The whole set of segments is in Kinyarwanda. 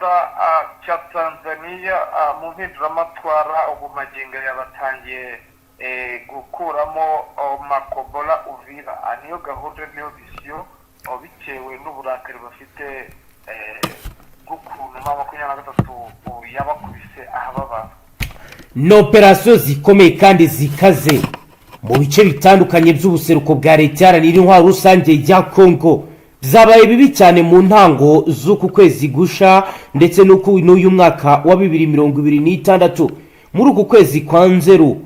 igihuka cya Tanzania mu mpinduramatwara ubu magingo yabatangiye gukuramo makobola Uvira. Niyo gahunda niyo visiyo bitewe n'uburakari bafite bw'ukuntu M23 yabakubise ahababa. Ni operasiyo zikomeye kandi zikaze mu bice bitandukanye by'ubuseruko bwa leta iharanira intwaro rusange ya Kongo. Zabaye bibi cyane mu ntango z'uku kwezi gusha ndetse n'uyu mwaka wa 2026. Muri uku kwezi kwa Nzeru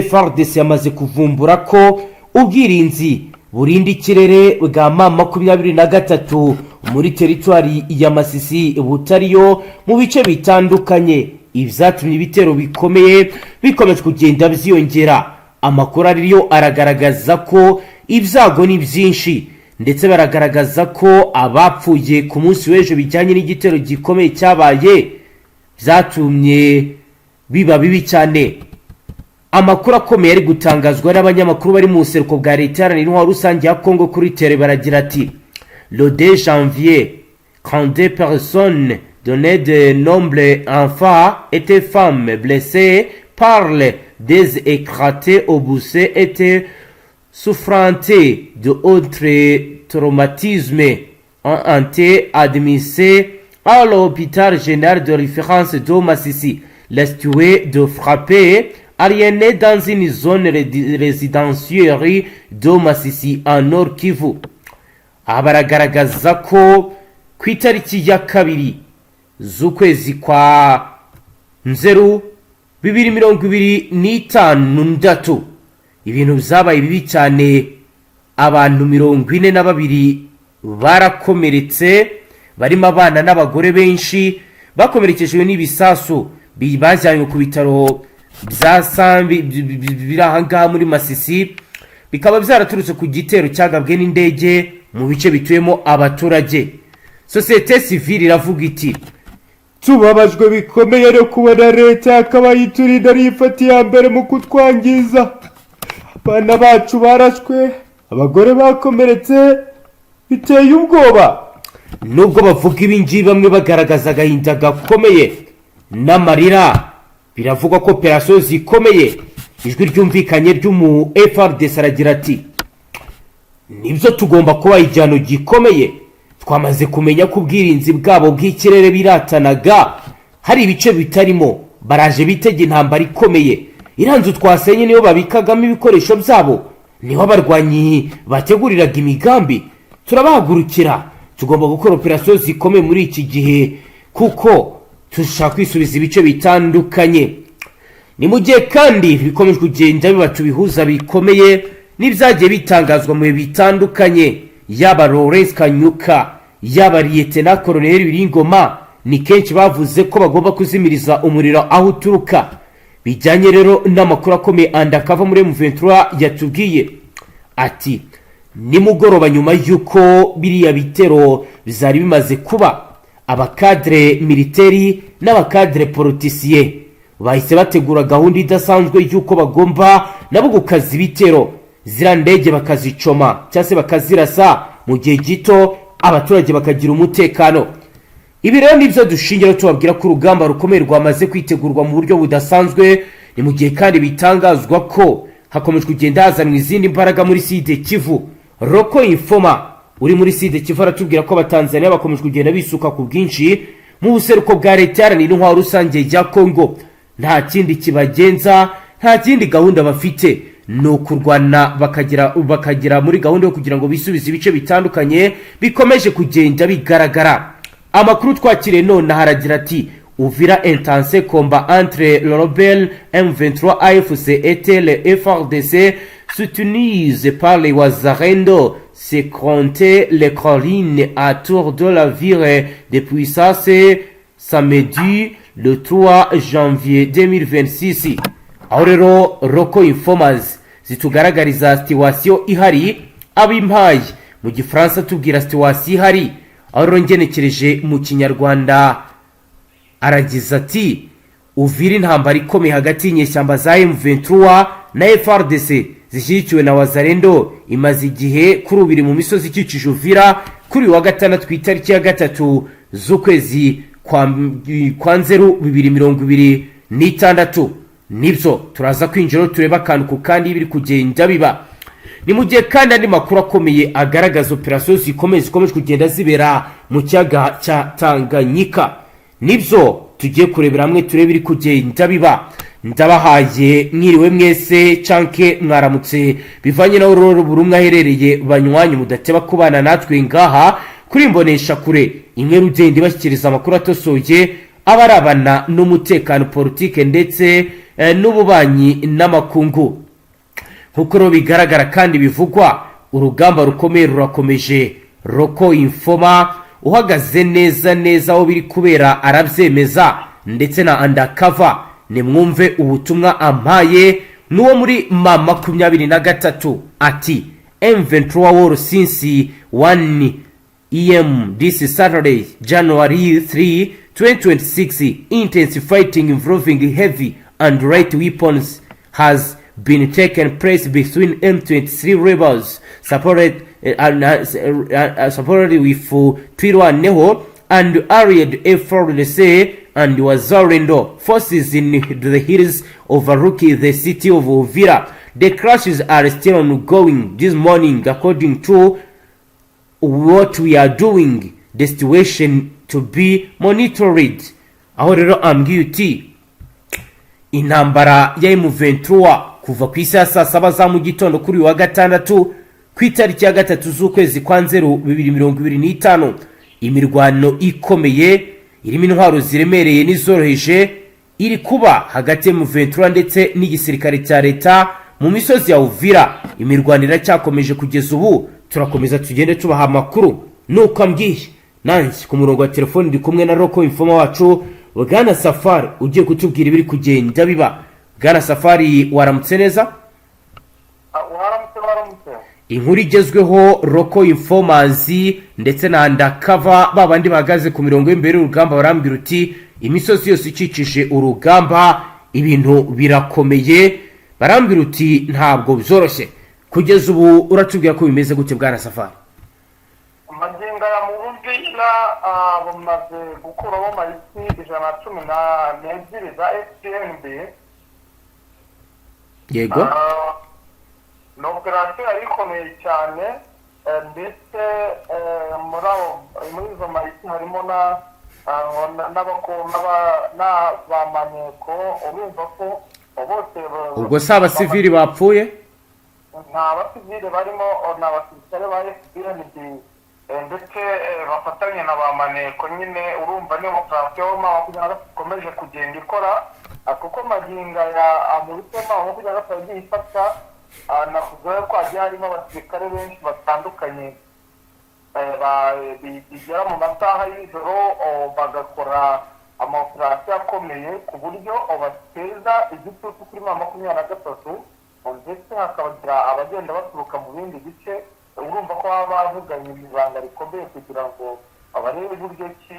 Frdc yamaze kuvumbura ko ubwirinzi burinda ikirere bwa M23 muri teritwari ya Masisi butariyo mu bice bitandukanye. Ibyatumye ibitero bikomeye bikomeje kugenda byiyongera. Amakuru ariyo aragaragaza ko ibyago ni byinshi ndetse baragaragaza ko abapfuye ku munsi w'ejo bijyanye n'igitero gikomeye cyabaye byatumye biba bibi cyane. Amakuru akomeye ari gutangazwa n'abanyamakuru bari mu buseruko bwa leta iharanira intwaro rusange ya Kongo kuri tere baragira ati le 2 janvier 32 personnes données de nombreux enfants et femmes blessées par des éclatés au bousset étaient souffrantes de autres traumatismes ont été admises à l'hôpital général de référence de Masisi. Les tués de frapper aliénés dans une zone résidentielle de Masisi en Nord Kivu. Abaragaragaza ko ku itariki ya kabiri z'ukwezi kwa Nzeru 2025 ibintu byabaye bibi cyane. Abantu 42 barakomeretse barimo abana n'abagore benshi bakomerekejwe n'ibisasu bajyanywe ku bitaro bya Sambi birahangaha muri Masisi. Bikaba byaraturutse ku gitero cyagabwe n'indege mu bice bituyemo abaturage. Societe civile iravuga iti tubabajwe bikomeye no kubona leta yakabayiturinda rifatiye mbere mu kutwangiza. Abana bacu barashwe, abagore bakomeretse, biteye ubwoba. Nubwo bavuga ibingibi bamwe bagaragaza agahinda gakomeye n'amarira, biravugwa ko operasiyo zikomeye. Ijwi ryumvikanye ry'umu Frdc aragira ati nibyo tugomba kuba ijyano gikomeye. Twamaze kumenya ko ubwirinzi bwabo bw'ikirere biratanaga, hari ibice bitarimo baraje bitege intambara ikomeye. Iranzu twasenye niyo babikagamo ibikoresho byabo, niho abarwanyi bateguriraga imigambi. Turabahagurukira, tugomba gukora operasiyo zikomeye muri iki gihe kuko tushaka kwisubiza ibice bitandukanye. Ni mu gihe kandi bikomeje kugenda bibacu bihuza bikomeye n'ibyagiye bitangazwa mu bitandukanye. Yaba Lawrence Kanyuka yaba Lieutenant Colonel Biringoma ni kenshi bavuze ko bagomba kuzimiriza umuriro aho uturuka. Bijyanye rero n'amakuru akomeye andakava muri M23 yatubwiye ati nimugoroba nyuma yuko biriya bitero bizari bimaze kuba, abakadre militeri n'abakadre politiciens bahise bategura gahunda idasanzwe yuko bagomba nabo gukaza ibitero. Zira ndege bakazicoma cyase bakazirasa mu gihe gito abaturage bakagira umutekano. Ibi rero nibyo dushingira tubabwira ko urugamba rukomeye rwamaze kwitegurwa mu buryo budasanzwe. Ni mu gihe kandi bitangazwa ko hakomeje kugenda hazanwa izindi mbaraga muri Sud Kivu. Roko Informa uri muri Sud Kivu aratubwira ko abatanzania bakomeje kugenda bisuka ku bwinshi mu buseruko bwa leta iharanira intwaro rusange ya Kongo. Nta kindi kibagenza, nta kindi gahunda bafite, no kurwana bakagira muri gahunda yo kugira ngo bisubize ibice bitandukanye bikomeje kugenda bigaragara. Amakuru twakire Nonaha aragira ati Uvira intense combat entre le rebelle M23 AFC et le Fardc soutenus par les Wazarendo se compter les collines autour de la ville depuis samedi le 3 janvier 2026. Aho rero Roko Informers zitugaragariza situation ihari abimpaye mu gifaransa tubwira situation ihari. Aho rero ngenekereje mu kinyarwanda aragize ati Uvira intambara ikomeye hagati y'inyeshyamba za M23 na Frdc zishyigikiwe na Wazarendo imaze igihe kuri ubiri mu misozi ikikije Uvira kuri wa gatandatu ku itariki ya 3 z'ukwezi kwa Nzeru 2026. Nibyo turaza kwinjira tureba akantu ku kandi biri kugenda biba. Ni mu gihe kandi andi makuru akomeye agaragaza operasiyo zikomeje kugenda zibera mu kiyaga cya Tanganyika. Nibyo tugiye kurebera hamwe turebe biri kugenda biba. Ndabahaye mwiriwe mwese canke mwaramutse bivanye na uroro burumwe aherereye banywanyi mudateba kubana natwe ngaha kuri mbonesha kure imwe rugende bashyikiriza amakuru atosoye abarabana n'umutekano politike ndetse n'ububanyi n'amakungu. Nkuko ro bigaragara kandi bivugwa urugamba rukomeye rurakomeje. Roko Informa uhagaze neza aho biri kubera arabyemeza ndetse na undercover. Nimwumve ubutumwa ampaye nuwo muri M23 ati M23 war since 1 AM this Saturday January 3 2026 intense fighting involving heavy and light weapons has been taken place between M23 rebels supported with Twirwaneho and allied Fardc and Wazalendo forces in the hills overlooking the city of Uvira. The clashes are still ongoing this morning according to what we are doing the situation to be monitored. Aho rero ambwiye uti intambara ya M23 kuva ku isi ya 7 za mu gitondo kuri wa gatandatu ku itariki ya 3 z'ukwezi kwa Nzeru 2025 imirwano ikomeye irimo intwaro ziremereye n'izoroheje iri kuba hagati mu M23 ndetse n'igisirikare cya leta mu misozi ya Uvira. Imirwanira cyakomeje kugeza ubu turakomeza tugende tubaha amakuru nuko ambwiye nanjye ku murongo wa telefone ndi kumwe na Roko Informa wacu Bwana Safari ugiye kutubwira ibiri kugenda biba. Bwana Safari waramutse neza? waramutse Inkuru igezweho Roko Informers ndetse na undercover babandi bahagaze ku mirongo y'imbere urugamba barambira uti imisozi yose ikikije urugamba ibintu birakomeye, barambira uti ntabwo byoroshye. Kugeza ubu uratubwira ko bimeze gute Bwana Safari? Maginga ya Burundi bamaze gukuraho malisi 112 za Fdnb. Yego. Ni operasiyo yari ikomeye cyane ndetse muri izo malisi harimo n'abamaneko urumva ko bose ubwo si abasivili bapfuye? nta basivili barimo n'abasirikare ba FDNB ndetse bafatanye na bamaneko nyine. Urumva ni operasiyo ikomeje kugenda ikora kuko maginga ya mu bitema yagiye ifata nakuvuga ko hagiye harimo abasirikare benshi batandukanye bigera mu masaha y'ijoro bagakora amaoperasiyo akomeye ku buryo bateza igitutu kuri M23 ndetse hakabagira abagenda baturuka mu bindi bice. Urumva ko baba bavuganye ibanga rikomeye kugira ngo abarebe uburyo ki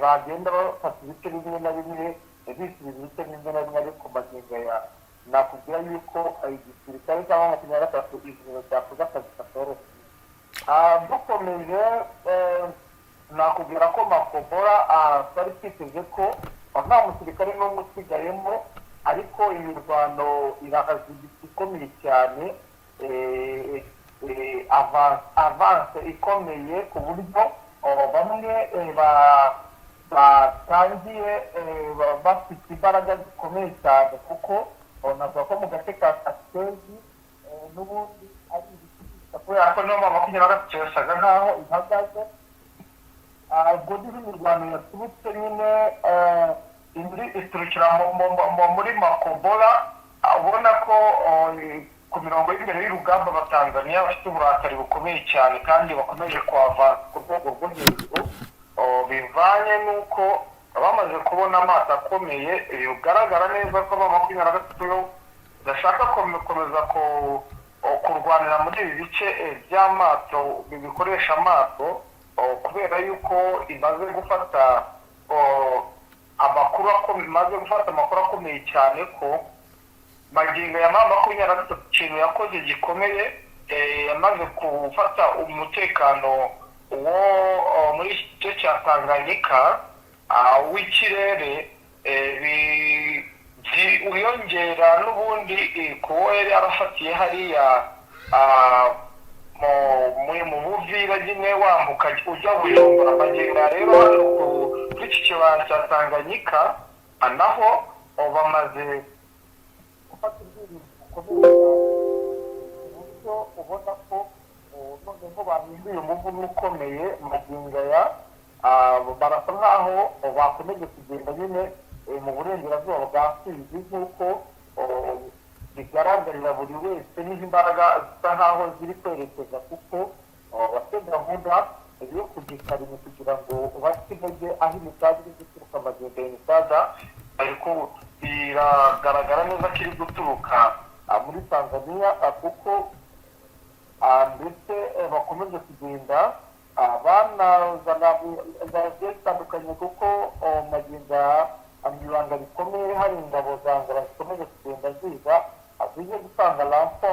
bagenda bafata ibice bimwe na bimwe bisubiza ibice bimwe na bimwe ariko magingo ya nakubwira yuko igisirikare cyangwa M23 ijoro cyakoze akazi katoroshye. Dukomeje nakubwira ko Makobora twari twiteze ko nta musirikare n'umwe usigayemo ariko imirwano irakazi ikomeye cyane, avance ikomeye ku buryo bamwe batangiye bafite imbaraga zikomeye cyane kuko navuga ko mu gace ka Kasezi n'ubundi ari ibiti kubera ko niyo M23 yasaga nkaho ihagaze. Ubwo imirwano yaturutse nyine indi iturukira muri Makobora. Ubona ko ku mirongo y'imbere y'urugamba Abatanzaniya bafite uburakari bukomeye cyane kandi bakomeje kuhava ku rwego rwo hejuru bivanye n'uko bamaze kubona amato akomeye. Bigaragara neza ko M23 bashaka gukomeza kurwanira muri ibi bice by'amato bikoresha amato kubera yuko imaze gufata amakuru akomeye cyane ko magingo ya M23 ikintu yakoze gikomeye yamaze gufata umutekano wo muri cyo cya Tanganyika w'ikirere uyongera n'ubundi kuba yari yarafatiye hariya mu Uvira nyine wambuka ujya Bujumbura amagenda rero hano kuri iki kibanza cya Tanganyika naho bamaze gufata ibyemezo bikomeye uburyo ubona ko noneho bahinduye umuvuno ukomeye magingo aya barasa nkaho bakomeje kugenda nyine mu burengerazuba bwa Fizi nk'uko bigaragarira buri wese n'imbaraga zisa nkaho ziri kwerekeza kuko bafite gahunda yo kugikarima kugira ngo ubashe intege aho imisaza iri guturuka amagendo y'imisaza ariko biragaragara neza ko iri guturuka muri Tanzania kuko ndetse bakomeje kugenda banazana zitandukanye kuko magenda ibanga bikomeye hari ingabo za ngara zikomeje kugenda ziga zijye gutanga lampo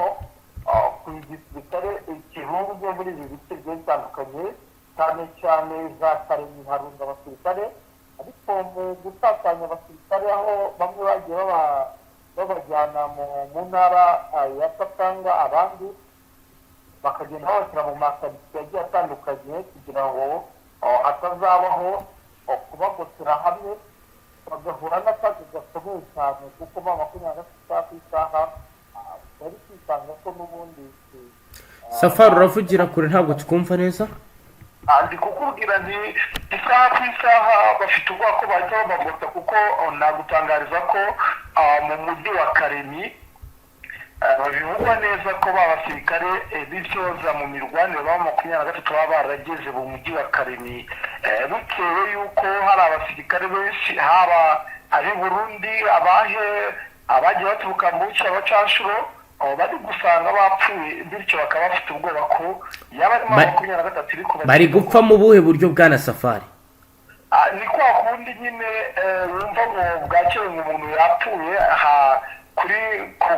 ku gisirikare ikirungu byo muri ibi bice bigiye bitandukanye cyane cyane za karemi harunga abasirikare ariko mu gutatanya abasirikare aho bamwe bagiye babajyana mu ntara ya Katanga abandi bakagenda babashyira mu makaritsiye agiye atandukanye kugira ngo hatazabaho kubagotera hamwe bagahura n'akazi gakomeye cyane kuko makumyabiri isaha ku isaha bari kwisanga ko n'ubundi Safari uravugira kure ntabwo tukumva neza ndi kukubwira nti isaha ku isaha bafite ubwoba ko bahita babagota kuko nagutangariza ko mu mujyi wa Karemi bivugwa neza ko b'abasirikare b'ibyoza mu mirwanire ba 23 baba barageze mu mujyi wa Karemi bitewe yuko hari abasirikare benshi haba ari Burundi abagiye baturuka mu bice abacashuro bari gusanga bapfuye bityo bakaba bafite ubwoba ko yaba ari 23 iri kuba bari gupfa mu buhe buryo bwana Safari ni kwa kundi nyine wumva ngo bwacyo umuntu yapfuye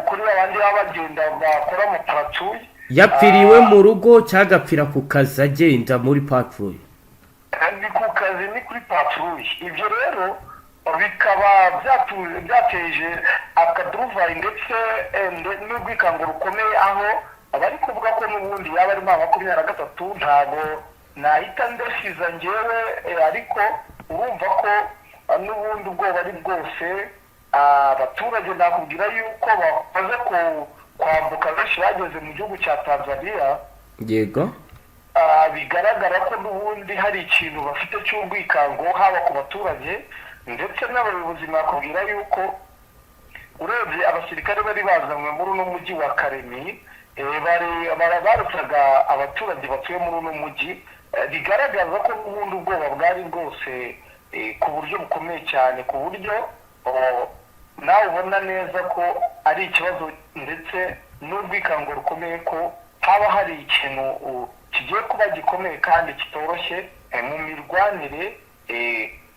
kuri abandi bagenda bakora mu paratuye yapfiriwe mu rugo cyagapfira ku kazi agenda muri patrouille ni ku kazi ni kuri patrouille ibyo rero bikaba byateje akaduruvayi ndetse n'ubwikango rukomeye aho abari kuvuga ko n'ubundi yaba ari 23 ntabwo nahita ndasiza njyewe ariko urumva ko n'ubundi ubwoba ari bwose abaturage nakubwira yuko bakoze kwambuka benshi bageze mu gihugu cya Tanzania yego bigaragara ko n'ubundi hari ikintu bafite cy'ubwikango haba ku baturage ndetse n'abayobozi nakubwira yuko urebye abasirikare bari bazanywe muri uno mujyi wa Karemi barutaga abaturage batuye muri uno mujyi bigaragaza ko n'ubundi ubwoba bwari bwose ku buryo bukomeye cyane ku buryo nawe ubona neza ko ari ikibazo ndetse n'ubwikango rukomeye ko haba hari ikintu kigiye kuba gikomeye kandi kitoroshye mu mirwanire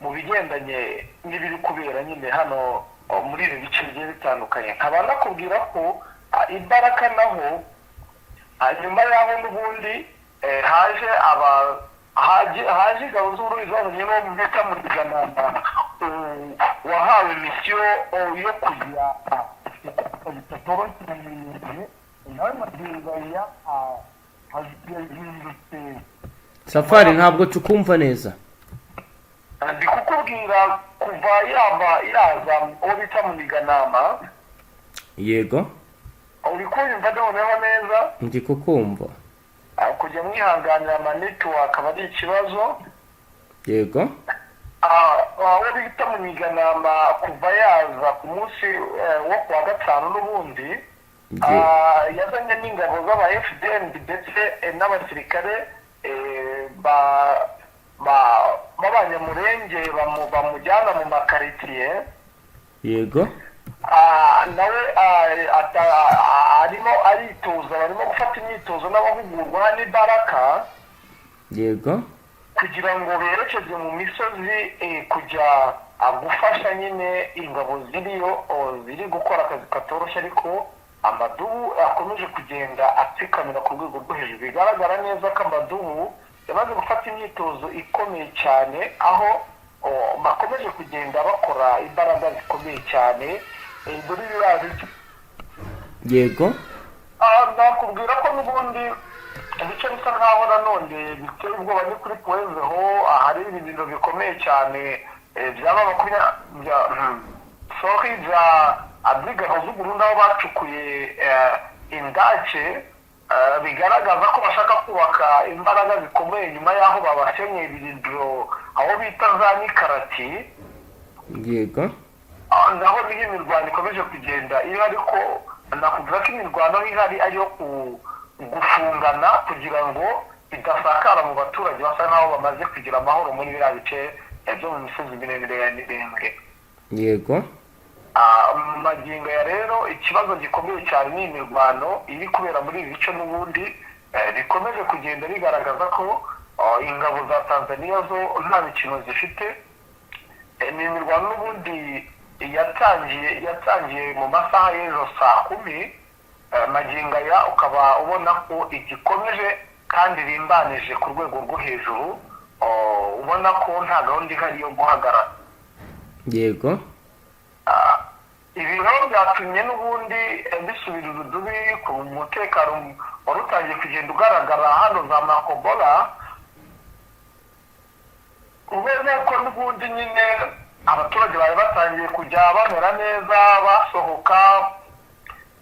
mu bigendanye n'ibiri kubera nyine hano muri ibi bice bigiye bitandukanye nkaba nakubwira ko imbaraga naho nyuma yaho n'ubundi haje ingabo z'Uburundi zazanye no mu bita mu Rwanda wahawe misiyo yo kujya Safari ntabwo tukumva neza ndi kukubwira kuva yaza uwo bita mu Miganama yego uri kumva noneho neza ndi kukumva kujya mwihanganira amanetiwaka aba ari ikibazo yego aho bita mu Miganama kuva yaza ku munsi wo kuwa gatanu n'ubundi yazanye n'ingabo z'aba Fdnb ndetse n'abasirikare b'abanyamurenge bamujyana mu makaritiye yego nawe arimo aritoza barimo gufata imyitozo n'abahugurwa n'imbaraga yego kugira ngo berekeze mu misozi kujya gufasha nyine ingabo ziriyo ziri gukora akazi katoroshye ariko amadubu akomeje kugenda atsikamira ku rwego rwo hejuru bigaragara neza ko amadubu yamaze gufata imyitozo ikomeye cyane aho bakomeje kugenda bakora imbaraga zikomeye cyane muri biriya bice. yego nakubwira ko n'ubundi ibice bisa nkaho nanone biteye ubwoba ni kuri puwezeho hari ibintu bikomeye cyane byaba makumyabiri sohi bya abyigano z'uburundi aho bacukuye indake bigaragaza ko bashaka kubaka imbaraga zikomeye nyuma y'aho babasenyeye ibirindiro aho bita za nikarati. yego naho niho imirwano ikomeje kugenda iyo ariko nakubwira ko imirwano ihari ari yo gufungana kugira ngo idasakara mu baturage basa nkaho bamaze kugira amahoro muri biriya bice byo mu misozi miremire ya miremire. yego magingo ya rero ikibazo gikomeye cyane ni imirwano iri kubera muri ibi bice n'ubundi bikomeje kugenda bigaragaza ko ingabo za Tanzania zo nta mikino zifite. ni imirwano n'ubundi yatangiye mu masaha y'ejo saa 10 magingo aya ukaba ubona ko igikomeje kandi rimbanije ku rwego rwo hejuru ubona ko nta gahunda ihari yo guhagarara. yego ibi rero byatumye n'ubundi bisubira urudubi ku mutekano wari utangiye kugenda ugaragara hano za Makobola ubona ko n'ubundi nyine abaturage bari batangiye kujya bamera neza basohoka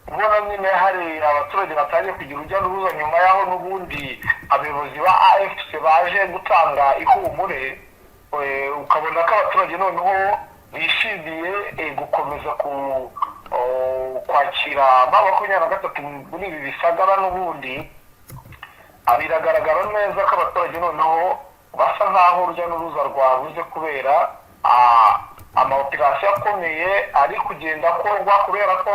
ubona nyine hari abaturage batangiye kugira urujya n'uruza nyuma y'aho n'ubundi abayobozi ba AFC baje gutanga ihumure ukabona ko abaturage noneho bishimiye gukomeza kwakira M23 muri ibi bisagara n'ubundi biragaragara neza ko abaturage noneho basa nkaho urujya n'uruza rwabuze kubera amaoperasiyo akomeye ari kugenda akorwa kubera ko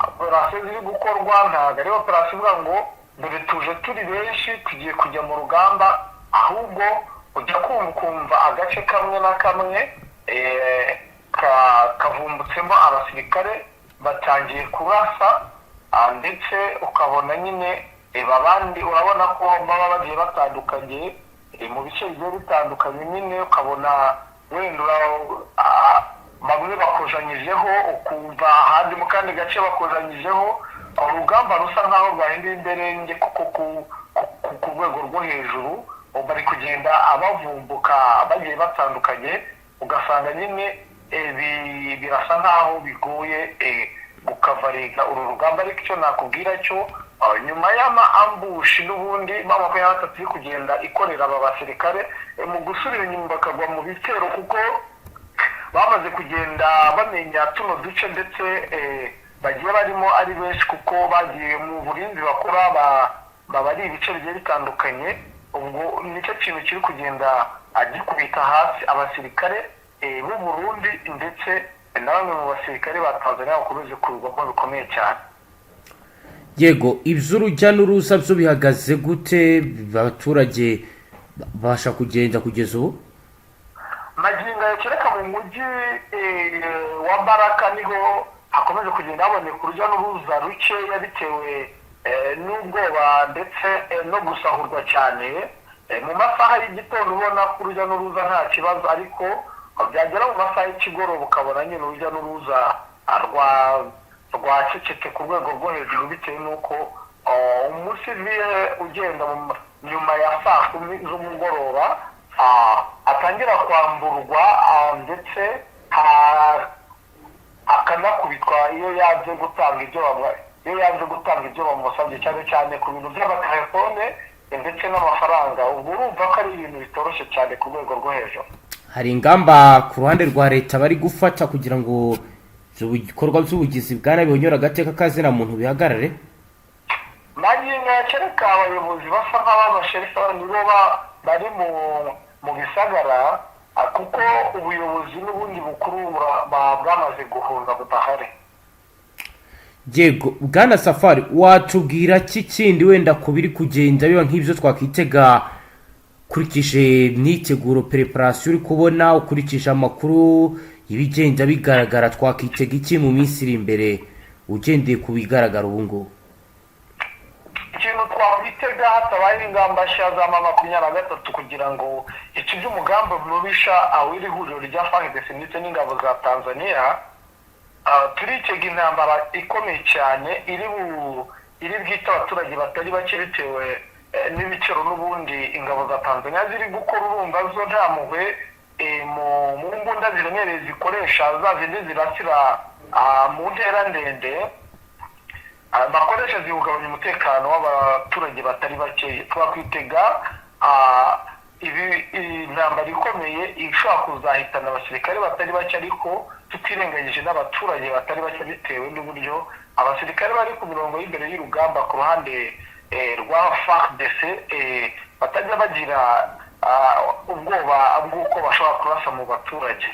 operasiyo ziri gukorwa ntabwo ari operasiyo ivuga ngo dore tuje turi benshi tugiye kujya mu rugamba ahubwo ujya kumva agace kamwe na kamwe kavumbutsemo abasirikare batangiye kurasa ndetse ukabona nyine abandi urabona ko baba bagiye batandukanye mu bice bigiye bitandukanye nyine ukabona wenda bamwe bakojanyijeho ukumva ahandi mu kandi gace bakojanyijeho urugamba rusa nkaho rwahinduye imbere kuko ku rwego rwo hejuru bari kugenda abavumbuka bagiye batandukanye ugasanga nyine birasa nkaho bigoye gukavariga uru rugamba. ariko icyo nakubwira cyo nyuma y'amaambushi n'ubundi M23 iri kugenda ikorera aba basirikare mu gusubira inyuma bakagwa mu bitero kuko bamaze kugenda bamenya tuno duce ndetse bagiye barimo ari benshi kuko bagiye mu burinzi bakora bari ibice bigiye bitandukanye. ubwo nicyo kintu kiri kugenda gikubita hasi abasirikare b'u Burundi ndetse na bamwe mu basirikare ba Tanzania bakomeje kurugwamo bikomeye cyane. yego iby'urujya n'uruza byo bihagaze gute abaturage babasha kugenda kugeza ubu? magingo yakereka mu mujyi wa Baraka niho hakomeje kugenda haboneka urujya n'uruza rukeya bitewe n'ubwoba ndetse no gusahurwa cyane mu masaha y'igitondo ubona ko urujya n'uruza nta kibazo ariko byagera mu masaha y'ikigoroba ukabona nyine urujya n'uruza rwacecetse ku rwego rwo hejuru bitewe n'uko umusivile ugenda nyuma ya saa 10 z'umugoroba atangira kwamburwa ndetse akanakubitwa iyo yaje gutanga ibyo bamusabye cyane cyane ku bintu by'amatelefone ndetse n'amafaranga. ubwo urumva ko ari ibintu bitoroshye cyane ku rwego rwo hejuru. hari ingamba ku ruhande rwa leta bari gufata kugira ngo ibikorwa by'ubugizi bwa nabi bihonyora agateka kazina muntu bihagarare? magingo yakereka abayobozi basa nk'ab'abasherifa nibo bari mu bisagara kuko ubuyobozi n'ubundi bukuru bwamaze guhunga budahari. yego bwana Safari watubwira kindi wenda ku biri kugenda biba nk'ibyo twakwitega ukurikije myiteguro preparation uri kubona ukurikije amakuru ibigenda bigaragara twakwitega iki mu minsi iri imbere ugendeye ku bigaragara ubu ngubu? ikintu twakwitega gitega hatabaye ingamba nshya za M23 kugira ngo iki by'umugambi mubisha awiri huriro rya Fardc ndetse n'ingabo za Tanzania turikega intambara ikomeye cyane iri bwita abaturage batari bake bitewe n'ibiciro n'ubundi ingabo za Tanzania ziri gukora urumva zo nta muhwe mu mbunda ziremereye zikoresha za zindi zirasira mu ntera ndende bakoresha zihungabanya umutekano w'abaturage batari bake. Twakwitega intambara ikomeye ishobora kuzahitana abasirikare batari bake ariko tutirengagije n'abaturage batari bake bitewe n'uburyo abasirikare bari ku mirongo y'imbere y'urugamba ku ruhande rwa Fardc batajya bagira ubwoba bw'uko bashobora kurasa mu baturage.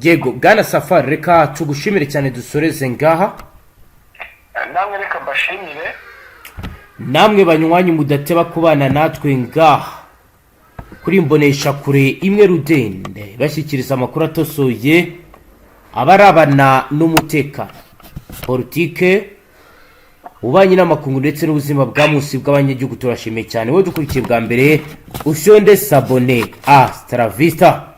Yego Bwana Safari, reka tugushimire cyane dusoreze ngaha. Namwe reka mbashimire. Namwe banywanyi mudateba kubana natwe ngaha kuri mbonesha kure imwe rudende bashyikiriza amakuru atosoye abarabana n'umutekano, politike, ububanyi n'amakungu ndetse n'ubuzima bwa munsi bw'abanyagihugu. Turashimiye cyane wowe dukurikiye bwa mbere, ushonde sabone. Hasta la vista.